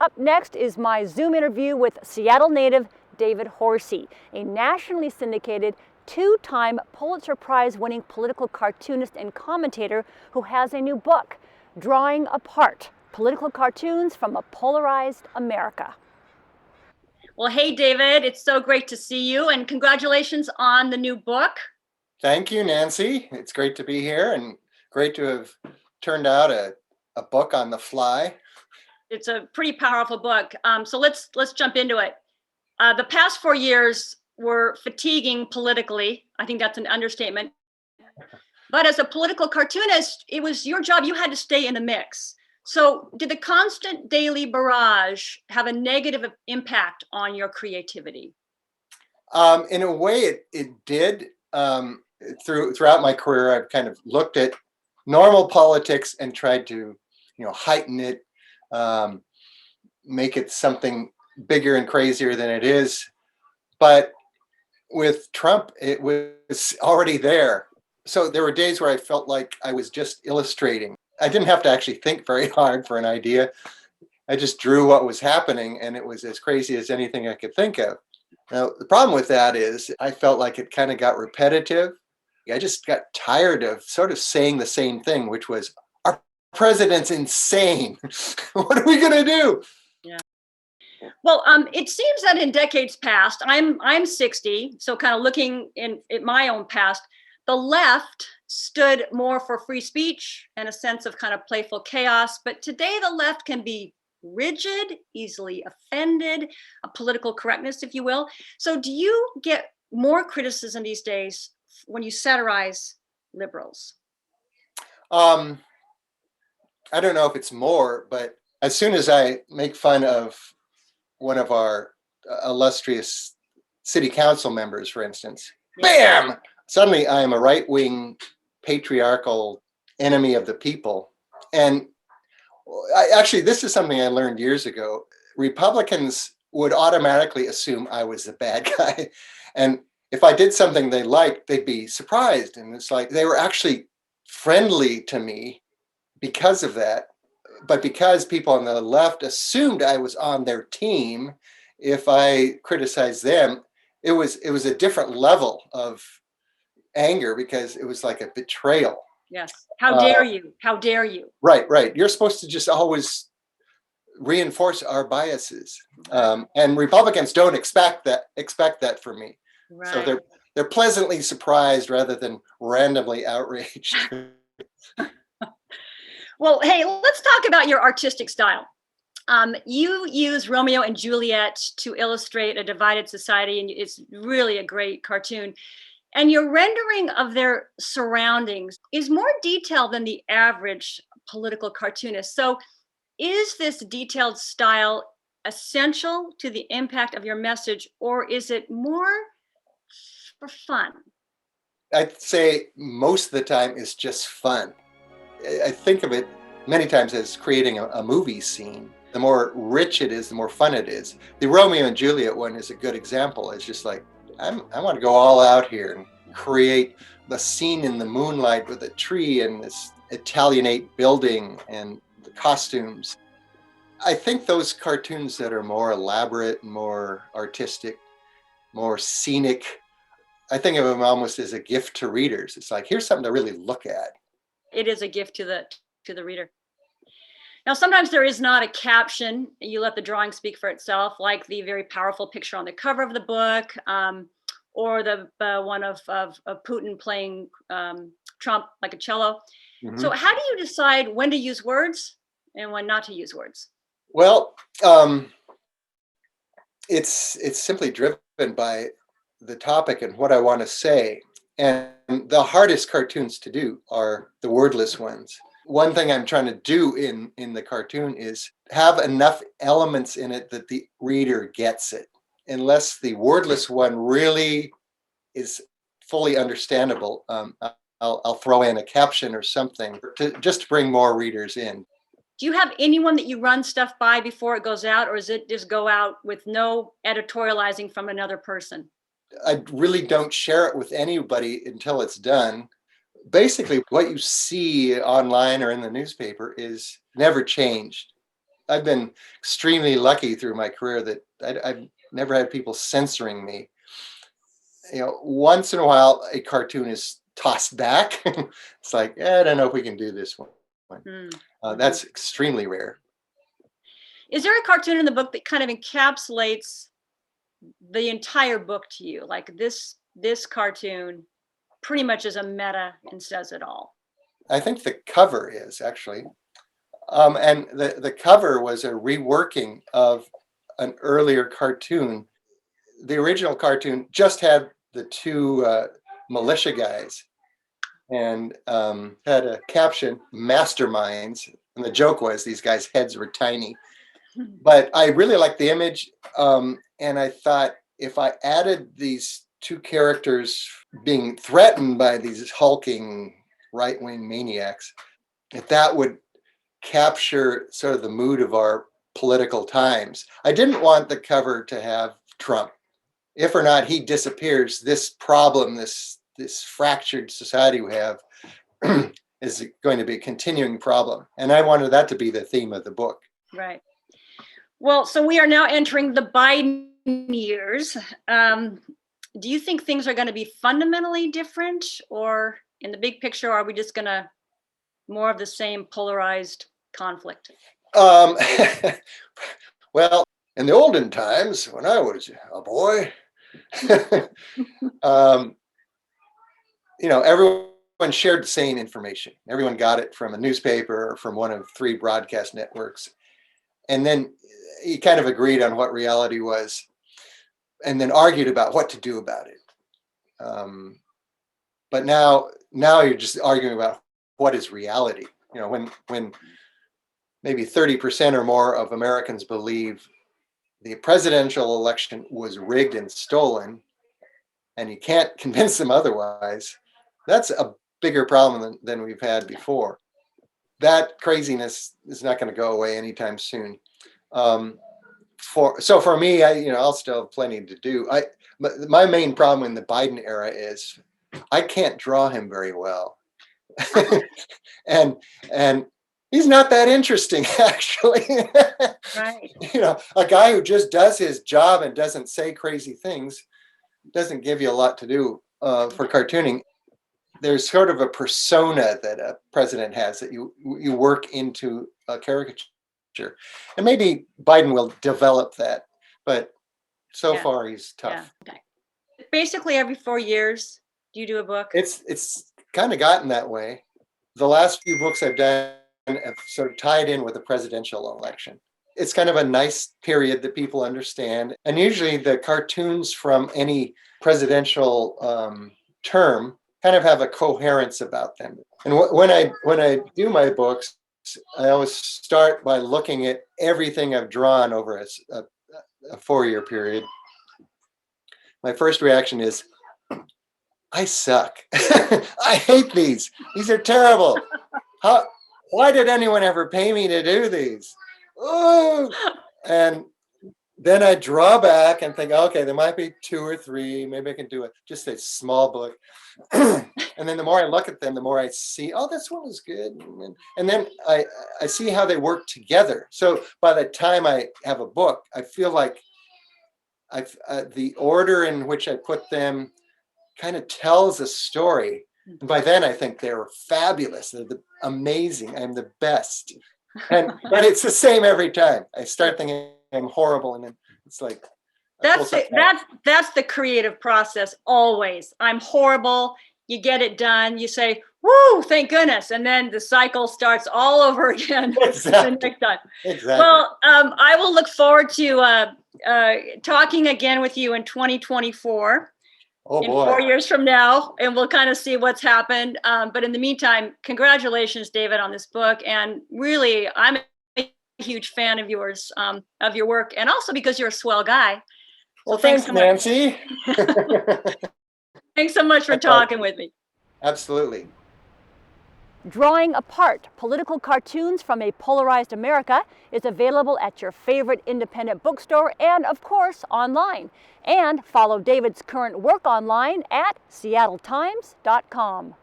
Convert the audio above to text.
Up next is my Zoom interview with Seattle native David Horsey, a nationally syndicated, two-time Pulitzer Prize winning political cartoonist and commentator who has a new book, Drawing Apart: Political Cartoons from a Polarized America. Well, hey, David, it's so great to see you, and congratulations on the new book. Thank you, Nancy. It's great to be here and great to have turned out a book on the fly. It's a pretty powerful book. So let's jump into it. The past 4 years were fatiguing politically. I think that's an understatement. But as a political cartoonist, it was your job. You had to stay in the mix. So did the constant daily barrage have a negative impact on your creativity? In a way, it did. Throughout my career, I've kind of looked at normal politics and tried to, heighten it, make it something bigger and crazier than it is. But with Trump, it was already there. So there were days where I felt like I was just illustrating. I didn't have to actually think very hard for an idea. I just drew what was happening, and it was as crazy as anything I could think of. Now, the problem with that is I felt like it kind of got repetitive. I just got tired of sort of saying the same thing, which was, our president's insane. What are we going to do? Yeah. Well, it seems that in decades past, I'm 60, so kind of looking at my own past, the left stood more for free speech and a sense of kind of playful chaos. But today, the left can be rigid, easily offended, a political correctness, if you will. So do you get more criticism these days when you satirize liberals? I don't know if it's more, but as soon as I make fun of one of our illustrious city council members, for instance, bam! Suddenly I am a right-wing patriarchal enemy of the people. And actually, this is something I learned years ago. Republicans would automatically assume I was the bad guy. And if I did something they liked, they'd be surprised. And it's like they were actually friendly to me because of that. But because people on the left assumed I was on their team, if I criticized them, it was a different level of anger because it was like a betrayal. Yes. How dare you? How dare you? Right. You're supposed to just always reinforce our biases. And Republicans don't expect that from me. Right. So they're pleasantly surprised rather than randomly outraged. Well, hey, let's talk about your artistic style. You use Romeo and Juliet to illustrate a divided society, and it's really a great cartoon. And your rendering of their surroundings is more detailed than the average political cartoonist. So is this detailed style essential to the impact of your message, or is it more for fun? I'd say most of the time it's just fun. I think of it many times as creating a movie scene. The more rich it is, the more fun it is. The Romeo and Juliet one is a good example. It's just like, I want to go all out here and create the scene in the moonlight with a tree and this Italianate building and the costumes. I think those cartoons that are more elaborate, more artistic, more scenic, I think of them almost as a gift to readers. It's like, here's something to really look at. It is a gift to the reader. Now, sometimes there is not a caption. You let the drawing speak for itself, like the very powerful picture on the cover of the book, or the one of Putin playing Trump like a cello. Mm-hmm. So how do you decide when to use words and when not to use words? Well, it's simply driven by the topic and what I want to say. And the hardest cartoons to do are the wordless ones. One thing I'm trying to do in the cartoon is have enough elements in it that the reader gets it. Unless the wordless one really is fully understandable, I'll throw in a caption or something just to bring more readers in. Do you have anyone that you run stuff by before it goes out, or does it just go out with no editorializing from another person? I really don't share it with anybody until it's done. Basically, what you see online or in the newspaper is never changed. I've been extremely lucky through my career that I've never had people censoring me. Once in a while, a cartoon is tossed back. It's like, I don't know if we can do this one. That's extremely rare. Is there a cartoon in the book that kind of encapsulates the entire book to you? Like this cartoon pretty much is a meta and says it all. I think the cover is actually. And the cover was a reworking of an earlier cartoon. The original cartoon just had the two militia guys and had a caption, "Masterminds." And the joke was these guys' heads were tiny. But I really liked the image. And I thought if I added these two characters being threatened by these hulking right-wing maniacs, if that would capture sort of the mood of our political times. I didn't want the cover to have Trump. If or not he disappears, this problem, this fractured society we have is going to be a continuing problem. And I wanted that to be the theme of the book. Right. Well, so we are now entering the Biden years. Do you think things are going to be fundamentally different, or in the big picture, are we just going to more of the same polarized conflict? Well, in the olden times, when I was a boy, everyone shared the same information. Everyone got it from a newspaper or from one of 3 broadcast networks. And then you kind of agreed on what reality was and then argued about what to do about it. But now you're just arguing about what is reality. When maybe 30% or more of Americans believe the presidential election was rigged and stolen, and you can't convince them otherwise, that's a bigger problem than we've had before. That craziness is not going to go away anytime soon. For me, I'll still have plenty to do. My main problem in the Biden era is I can't draw him very well. and he's not that interesting, actually. Right. A guy who just does his job and doesn't say crazy things doesn't give you a lot to do for cartooning. There's sort of a persona that a president has that you work into a caricature. And maybe Biden will develop that, but so far he's tough. Yeah. Okay. Basically every 4 years, do you do a book? It's kind of gotten that way. The last few books I've done have sort of tied in with the presidential election. It's kind of a nice period that people understand. And usually the cartoons from any presidential term kind of have a coherence about them. And when I do my books, I always start by looking at everything I've drawn over a 4-year period. My first reaction is, I suck. I hate these. These are terrible. Why did anyone ever pay me to do these? Ooh. And then I draw back and think, okay, there might be 2 or 3. Maybe I can do just a small book. And then the more I look at them, the more I see, oh, this one is good. And then I see how they work together. So by the time I have a book, I feel like the order in which I put them kind of tells a story. And by then I think they're fabulous. They're amazing. I'm the best. But it's the same every time. I start thinking I'm horrible, and then it's like that's the creative process always. I'm horrible. You get it done. You say, "Woo! Thank goodness!" And then the cycle starts all over again. Exactly. The next time. Exactly. Well, I will look forward to talking again with you in 2024. Oh, in boy. 4 years from now, and we'll kind of see what's happened. But in the meantime, congratulations, David, on this book. And really, I'm a huge fan of yours, of your work, and also because you're a swell guy. Well, thanks, Nancy. Thanks so much for talking with me. Absolutely. Drawing Apart Political Cartoons from a Polarized America is available at your favorite independent bookstore and, of course, online. And follow David's current work online at seattle.gov.